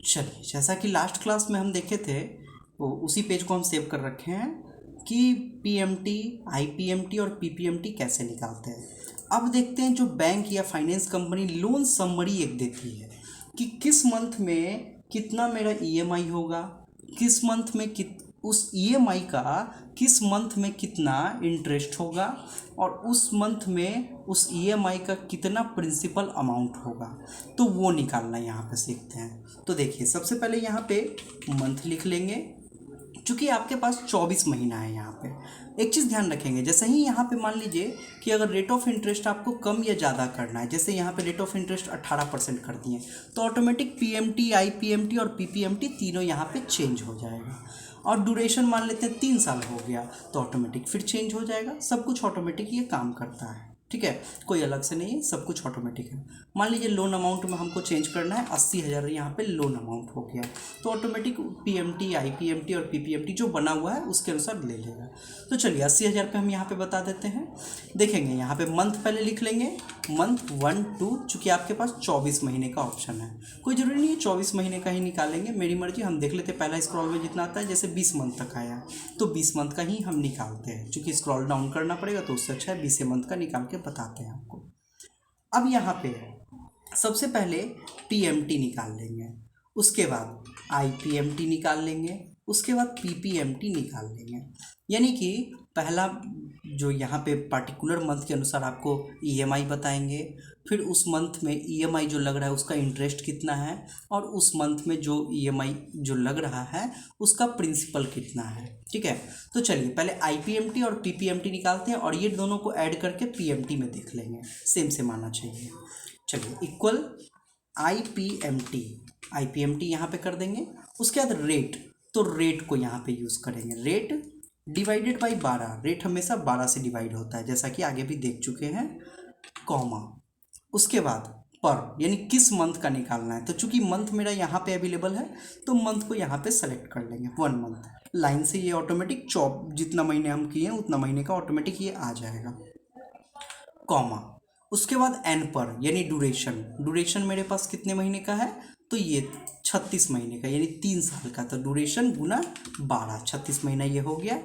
चलिए, जैसा कि लास्ट क्लास में हम देखे थे वो उसी पेज को हम सेव कर रखे हैं कि पीएमटी, आईपीएमटी और पीपीएमटी कैसे निकालते हैं। अब देखते हैं जो बैंक या फाइनेंस कंपनी लोन समरी एक देती है कि किस मंथ में कितना मेरा ईएमआई होगा, किस मंथ में उस ईएमआई का किस मंथ में कितना इंटरेस्ट होगा और उस मंथ में उस ईएमआई का कितना प्रिंसिपल अमाउंट होगा, तो वो निकालना यहाँ पे सीखते हैं। तो देखिए, सबसे पहले यहाँ पे मंथ लिख लेंगे। चूँकि आपके पास 24 महीना है, यहाँ पे एक चीज़ ध्यान रखेंगे, जैसे ही यहाँ पे मान लीजिए कि अगर रेट ऑफ इंटरेस्ट आपको कम या ज़्यादा करना है, जैसे यहाँ पे रेट ऑफ इंटरेस्ट 18% कर दिए, तो ऑटोमेटिक पीएमटी, आईपीएमटी और पीपीएमटी तीनों यहाँ पे चेंज हो जाएगा। और ड्यूरेशन मान लेते हैं 3 साल हो गया, तो ऑटोमेटिक फिर चेंज हो जाएगा। सब कुछ ऑटोमेटिक ये काम करता है, ठीक है, कोई अलग से नहीं है, सब कुछ ऑटोमेटिक है। मान लीजिए लोन अमाउंट में हमको चेंज करना है, 80,000 यहाँ पे लोन अमाउंट हो गया, तो ऑटोमेटिक पीएमटी, आईपीएमटी और पीपीएमटी जो बना हुआ है उसके अनुसार ले लेगा। तो चलिए 80,000 पे हम यहाँ पे बता देते हैं। देखेंगे यहाँ पे मंथ पहले लिख लेंगे, मंथ 1 2, चूँकि आपके पास 24 महीने का ऑप्शन है, कोई ज़रूरी नहीं है 24 महीने का ही निकालेंगे, मेरी मर्जी। हम देख लेते पहला स्क्रॉल में जितना आता है, जैसे 20 मंथ तक आया तो 20 मंथ का ही हम निकालते हैं। चूँकि स्क्रॉल डाउन करना पड़ेगा तो उससे अच्छा है 20 मंथ का निकाल के बताते हैं आपको। अब यहाँ पे सबसे पहले पीएमटी निकाल लेंगे, उसके बाद आईपीएमटी निकाल लेंगे, उसके बाद पीपीएमटी निकाल लेंगे। यानी कि पहला जो यहाँ पे पार्टिकुलर मंथ के अनुसार आपको ईएमआई बताएंगे, फिर उस मंथ में ईएमआई जो लग रहा है उसका इंटरेस्ट कितना है, और उस मंथ में जो ईएमआई जो लग रहा है उसका प्रिंसिपल कितना है, ठीक है। तो चलिए पहले आईपीएमटी और पीपीएमटी निकालते हैं और ये दोनों को ऐड करके पीएमटी में देख लेंगे, सेम सेम आना चाहिए। चलिए इक्वल आईपीएमटी, आईपीएमटी यहाँ पे कर देंगे। उसके बाद रेट, तो रेट को यहाँ पे यूज़ करेंगे, रेट डिवाइडेड बाई 12, रेट हमेशा 12 से डिवाइड होता है जैसा कि आगे भी देख चुके हैं, कॉमा। उसके बाद पर, यानी किस मंथ का निकालना है, तो चूंकि मंथ मेरा यहाँ पे अवेलेबल है तो मंथ को यहाँ पे सेलेक्ट कर लेंगे, 1 मंथ। लाइन से ये ऑटोमेटिक जितना महीने हम किए हैं उतना महीने का ऑटोमेटिक ये आ जाएगा, कॉमा। उसके बाद एन पर, यानी ड्यूरेशन, ड्यूरेशन मेरे पास कितने महीने का है, तो ये 36 महीने का, यानी 3 साल का, तो ड्यूरेशन गुना 12, 36 महीना ये हो गया,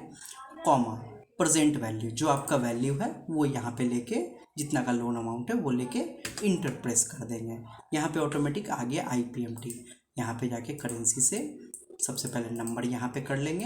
कॉमा। प्रेजेंट वैल्यू, जो आपका वैल्यू है वो यहाँ पे लेके, जितना का लोन अमाउंट है वो लेके इंटर प्रेस कर देंगे। यहाँ पे ऑटोमेटिक आ गया आईपीएमटी। यहाँ पे जाके करेंसी से सबसे पहले नंबर यहाँ पे कर लेंगे,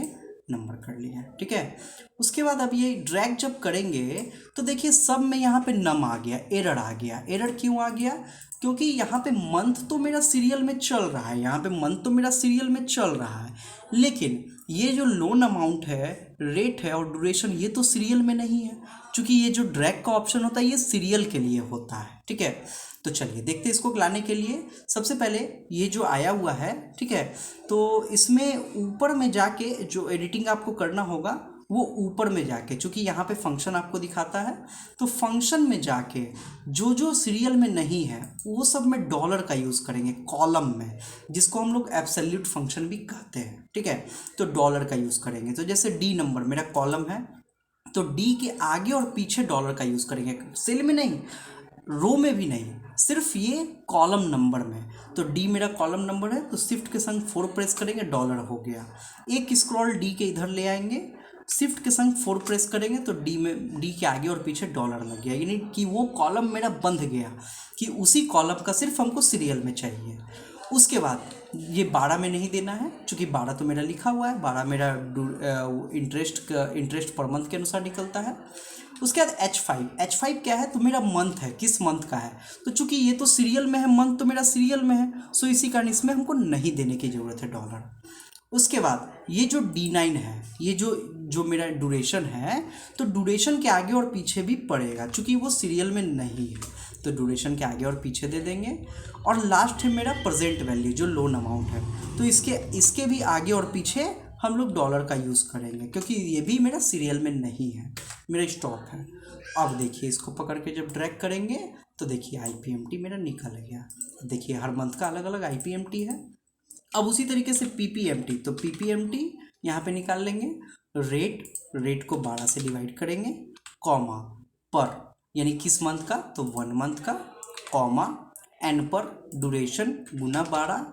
नंबर कर लिया, ठीक है। उसके बाद अब ये ड्रैग जब करेंगे तो देखिए सब में यहाँ पे नम आ गया, एरर आ गया। एरर क्यों आ गया, क्योंकि यहाँ पे मंथ तो मेरा सीरियल में चल रहा है, यहाँ पे मंथ तो मेरा सीरियल में चल रहा है, लेकिन ये जो लोन अमाउंट है, रेट है और ड्यूरेशन, ये तो सीरियल में नहीं है। क्योंकि ये जो ड्रैग का ऑप्शन होता है ये सीरियल के लिए होता है, ठीक है। तो चलिए देखते हैं इसको लाने के लिए। सबसे पहले ये जो आया हुआ है, ठीक है, तो इसमें ऊपर में जाके जो एडिटिंग आपको करना होगा वो ऊपर में जाके, चूँकि यहाँ पे फंक्शन आपको दिखाता है, तो फंक्शन में जाके जो जो सीरियल में नहीं है वो सब में डॉलर का यूज़ करेंगे, कॉलम में, जिसको हम लोग एब्सोल्यूट फंक्शन भी कहते हैं, ठीक है। तो डॉलर का यूज़ करेंगे, तो जैसे डी नंबर मेरा कॉलम है तो डी के आगे और पीछे डॉलर का यूज़ करेंगे, सेल में नहीं, रो में भी नहीं, सिर्फ ये कॉलम नंबर में। तो डी मेरा कॉलम नंबर है तो शिफ्ट के संग 4 प्रेस करेंगे, डॉलर हो गया। एक स्क्रॉल डी के इधर ले आएंगे, शिफ्ट के संग 4 प्रेस करेंगे तो डी के आगे और पीछे डॉलर लग गया, यानी कि वो कॉलम मेरा बंध गया कि उसी कॉलम का सिर्फ हमको सीरियल में चाहिए। उसके बाद ये 12 में नहीं देना है, क्योंकि 12 तो मेरा लिखा हुआ है, 12 मेरा इंटरेस्ट पर मंथ के अनुसार निकलता है। उसके बाद H5 क्या है, तो मेरा मंथ है, किस मंथ का है, तो चूंकि ये तो सीरियल में है, मंथ तो मेरा सीरियल में है, सो इसी कारण इसमें हमको नहीं देने की ज़रूरत है डॉलर। उसके बाद ये जो D9 है, ये जो मेरा ड्यूरेशन है, तो ड्यूरेशन के आगे और पीछे भी पड़ेगा, चूँकि वो सीरियल में नहीं है, तो ड्यूरेशन के आगे और पीछे दे देंगे। और लास्ट है मेरा प्रेजेंट वैल्यू, जो लोन अमाउंट है, तो इसके भी आगे और पीछे हम लोग डॉलर का यूज़ करेंगे, क्योंकि ये भी मेरा सीरियल में नहीं है, मेरा स्टॉक है। अब देखिए इसको पकड़ के जब ड्रैग करेंगे तो देखिए आईपीएमटी मेरा निकल गया। देखिए हर मंथ का अलग अलग आईपीएमटी है। अब उसी तरीके से पीपीएमटी, तो पीपीएमटी यहाँ पे निकाल लेंगे, रेट को 12 से डिवाइड करेंगे, कॉमा, पर, यानी किस मंथ का, तो 1 मंथ का, कॉमा, एन पर ड्यूरेशन गुना 12,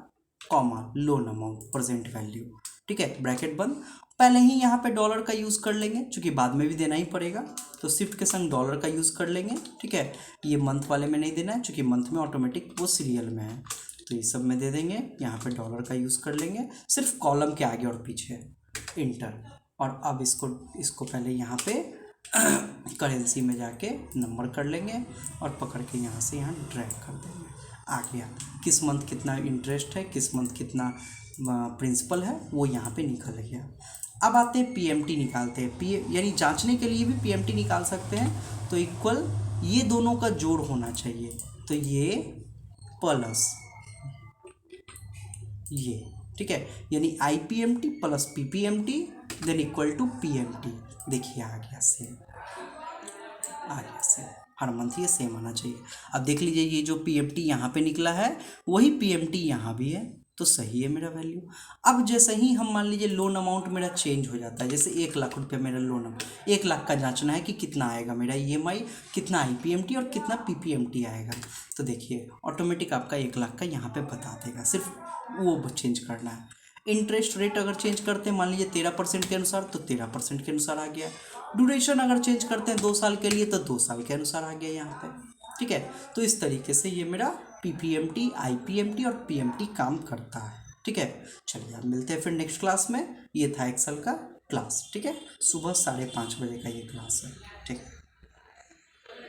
comma loan amount present value, ठीक है, ब्रैकेट बंद। पहले ही यहाँ पे डॉलर का यूज़ कर लेंगे क्योंकि बाद में भी देना ही पड़ेगा, तो शिफ्ट के संग डॉलर का यूज़ कर लेंगे, ठीक है। ये मंथ वाले में नहीं देना है क्योंकि मंथ में ऑटोमेटिक वो सीरियल में है, तो ये सब में दे देंगे। यहाँ पे डॉलर का यूज़ कर लेंगे सिर्फ कॉलम के आगे और पीछे, इंटर। और अब इसको पहले यहाँ पे करेंसी में जाके नंबर कर लेंगे और पकड़ के यहाँ से यहाँ ड्रैग कर देंगे, आ गया। किस मंथ कितना इंटरेस्ट है, किस मंथ कितना प्रिंसिपल है, वो यहाँ पे निकल गया। अब आते हैं पीएमटी निकालते हैं, यानी जांचने के लिए भी पीएमटी निकाल सकते हैं। तो इक्वल ये दोनों का जोड़ होना चाहिए, तो ये प्लस ये, ठीक है, यानी IPMT plus PPMT then equal to PMT. देखिए आ गया सेम, आ गया सेम, हर मंथ ये सेम आना चाहिए। अब देख लीजिए ये जो पीएमटी यहाँ पे निकला है वही पीएमटी यहाँ भी है, तो सही है मेरा वैल्यू। अब जैसे ही हम मान लीजिए लोन अमाउंट मेरा चेंज हो जाता है, जैसे 1,00,000 मेरा लोन अमाउंट, 1,00,000 का जांचना है कि कितना आएगा मेरा ईएमआई, कितना आईपीएमटी और कितना पीपीएमटी आएगा। तो देखिए ऑटोमेटिक आपका 1,00,000 का यहाँ पे बता देगा, सिर्फ वो चेंज करना है। इंटरेस्ट रेट अगर चेंज करते हैं मान लीजिए 13% के अनुसार, तो 13% के अनुसार आ गया। ड्यूरेशन अगर चेंज करते हैं 2 साल के लिए, तो 2 साल के अनुसार आ गया यहाँ पे, ठीक है। तो इस तरीके से ये मेरा पीपीएमटी, आईपीएमटी और पीएमटी काम करता है, ठीक है। चलिए अब मिलते हैं फिर नेक्स्ट क्लास में। ये था एक्सेल का क्लास, ठीक है, सुबह 5:30 बजे का ये क्लास है, ठीक है।